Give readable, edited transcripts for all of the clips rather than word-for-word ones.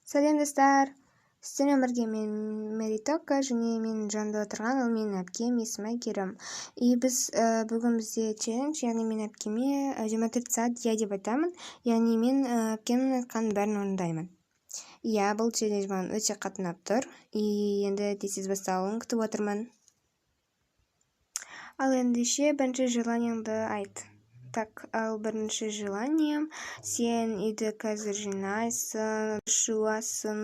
Сәлем достар! Сіздермен бірге мен Меритока және мен жанында отырған ол менің әпкем, есімі Әйгерім. И біз бүгін бізде челлендж, яғни мен әпкеме 24 сағат иә деп айтамын, яғни мен әпкемнің айтқанын бәрін орындаймын. Иә, бұл челлендж маған өте қатынап тұр, и енді тез басталуын күтіп отырмын. Ал ендеше бірінші желаниеңді айт. Так, ал бірінші желанием, сен үйді қазір жинайсың, жуасың,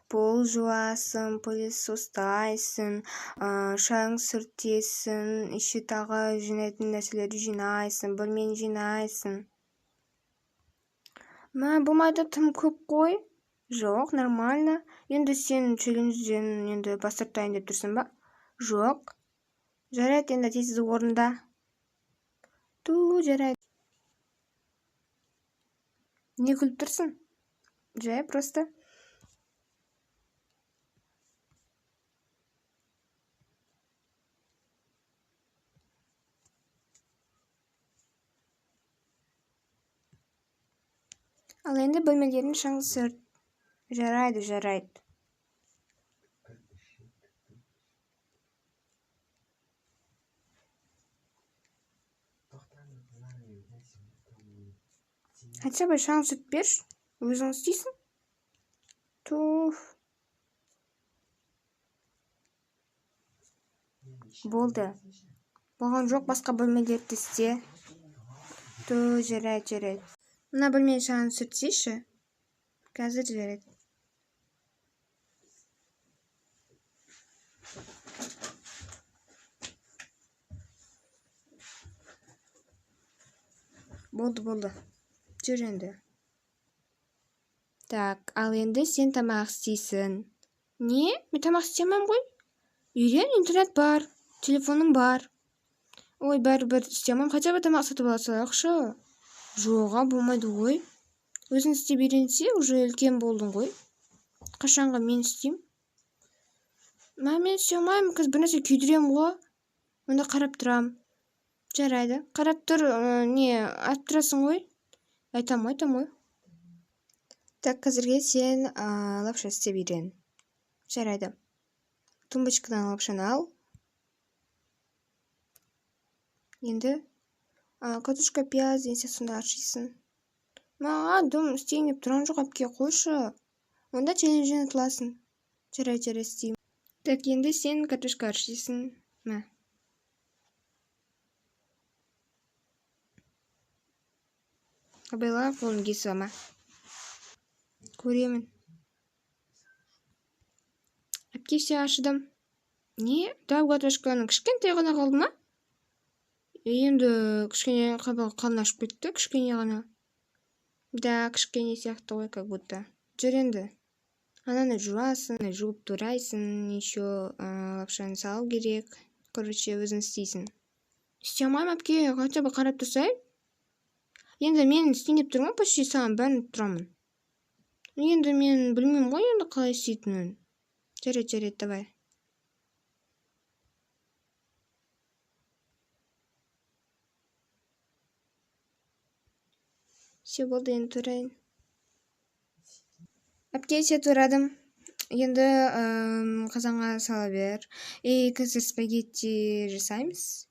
пол жуасың, пылесостайсың, шаң сүртесің, еще тағы жинайтын нәрселерді жинайсың, бөлмені жинайсың. Болмайды, тым көп қой. Жоқ, нормально. Енді сен челленджден енді бас тартайын деп тұрсың ба? Жоқ. Жарайды, енді тез орында. Жарайды. Не күліп тұрсың? Жай, просто. Ал енді бөлмелерін шаң сүрт. Жарайды. Хотя бы шаң сүртпеш, өзің істейсің. Болды. Болған жоқ, басқа бөлмелерді істе. Жарайды. Мына бөлмені шаң сүртсейші. Қазір жарайды. Болды. Жүр енді. Так, ал енді сен тамақ істейсің. Не? Мен тамақ істемем ғой? Үйден интернет бар, телефоным бар. Ой, бәрібір істемем, хотя бы тамақ сатып ала салайықшы. Жоға, болмайды ғой. Өзің істеп үйренсе, уже үлкен болдың ғой. Қашанға мен істеймін? Мен істей алмаймын, қазір бір нәрсе күйдіремін ғой. Онда қарап тұрам. Жарайды. Қарап тұр, айтып тұрасың ғой? Айтам ғой. Так, қазірге сен лапша істеп үйрен. Жарайды. Тумбочкадан лапшаны ал. Енді картошка, пияз деген сонда ашисың. Маған дым істейін деп тұрған жоқ, әпке қойшы. Онда челленджден ұтыласың. Жарайды істеймін. Так, енді сен картошка ашисың. Абайла қолын кесіп алма. Көремін. Әпке все ашыдым. Не? Тағы картошканың кішкентай ғана қалды ма? Енді кішкене қалын ашып кетті, кішкене ғана. Да, кішкене сияқты ғой, как будто. Жүр енді. Ананы жуасың, жуып турайсың, еще лапшаны салу керек. Короче, өзің істейсің. Істей алмаймын, әпке, хотя бы қарап тұрсай. Енді мен істейін деп тұрмын, почти саған бәрін тұрамын. Енді мен білмеймін ғой, енді қалай істейтінін. Жарайды, давай. Все болды, енді тұрайын. Әпке, се тұрадым. Енді қазанға сала бер. Қазір спагетти жасаймыз.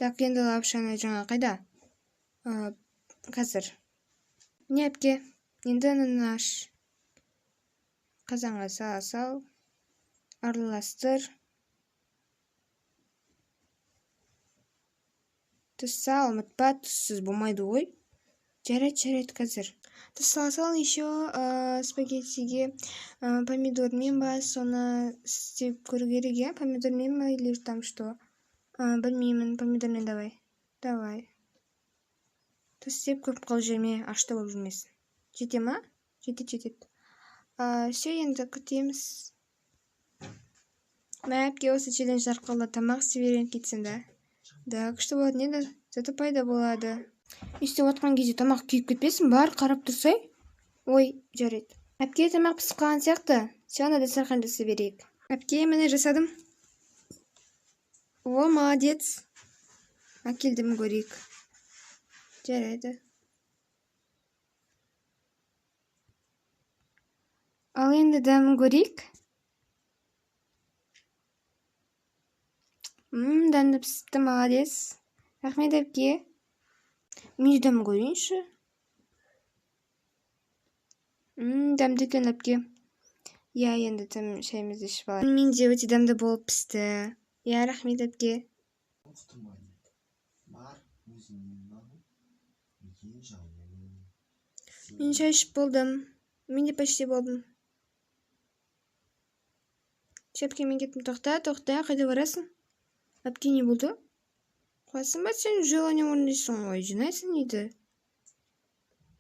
Так, енді лапшаны жаңа қайда? Қазір. Не, әпке? Енді ананы аш. Қазанға сал. Араластыр. Тұз сал, ұмытпа, тұзсыз болмайды ғой. Жарайды қазір. Тұз сал, еще спагеттиге помидормен ба, соны істеп көру керек, я? Помидормен ба или там что? Білмеймін, помидормен давай. Тұз істеп көп қол жерме, ашты болып жүрмесін. Жете ма? Жетеді. Все, енді күтеміз. Әпке, осы челлендж арқылы тамақ істеп үйреніп кетсін да. Да, күшті болады, не да? Зато пайда болады. Істеп отқан кезде тамақ күйіп кетпесін, бар қарап тұрсай. Ой, жарайды. Әпке, тамақ пісіп қалған сияқты. Сені дастархан жасап берейік. Әпке, міне жасадым. О, молодец. Әкелдім көрейік. Жарайды. Ал енді дәмін көрейік. Дәмді пісіпті, молодец. Рахмет әпке. Мен де дәмін көрейінші. Дәмді екен әпке. Я, енді тым шайымызды ішіп алайық. Мен де өте дәмді болып пісті. Я, рахмет әпке. Мен шай ішіп болдым. Мен де почти болдым. Әпке, мен кеттім. Тоқта, қайда барасың? Әпке, не болды? Қуасың ба сен желание орындайсың ғой, жинайсың еді.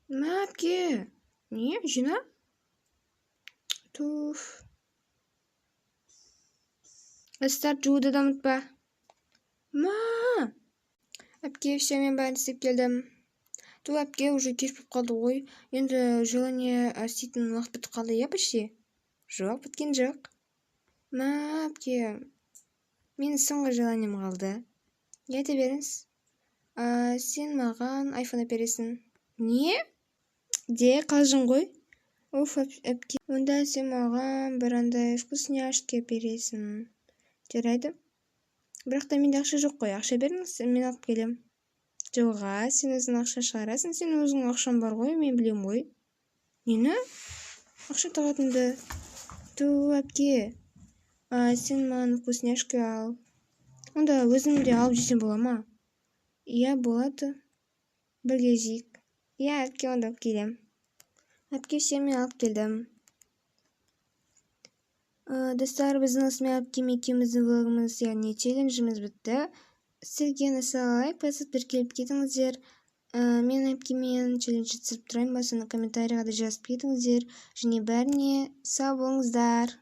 Ма, әпке? Не, жина? Туф. Ыстап жууды да ұмытпа. Ма! Әпке, все, мен бәрін істеп келдім. Ту, әпке, уже кеш болып қалды ғой. Енді желание істейтін уақыт бітіп қалды, я почти? Жоқ, біткен жоқ. Ма, әпке, мен соңғы желанием қалды. Айта беріңіз. Сен маған айфон әпересің. Не? Де, қалжың ғой. Уф, әпке. Онда сен маған бір андай вкусняшки әпересің. Жарайды. Бірақ та менде ақша жоқ қой. Ақша беріңіз, мен алып келем. Жоға, сен өзің ақша шығарасың. Сен өзің ақшам бар ғой, мен білем ғой. Нені? Ақша тағатынды. Ту, әпке. Сен маған вкусняшки ал. Онда өзім де алып жесем бола ма? Я, болады. Бірге жейік. Я, әпке, онда алып келем. Әпке, все, мен алып келдім. Достар, біздің осымен әпкем екеуміздің влогымыз, яғни челленджіміз бітті. Сіздерге нәрсе лайк басып тіркеліп кетіңіздер. Мен әпкемен челлендж түсіріп тұрайын ба, соны комментарийға да жазып кетіңіздер. Және бәріне сау болыңыздар.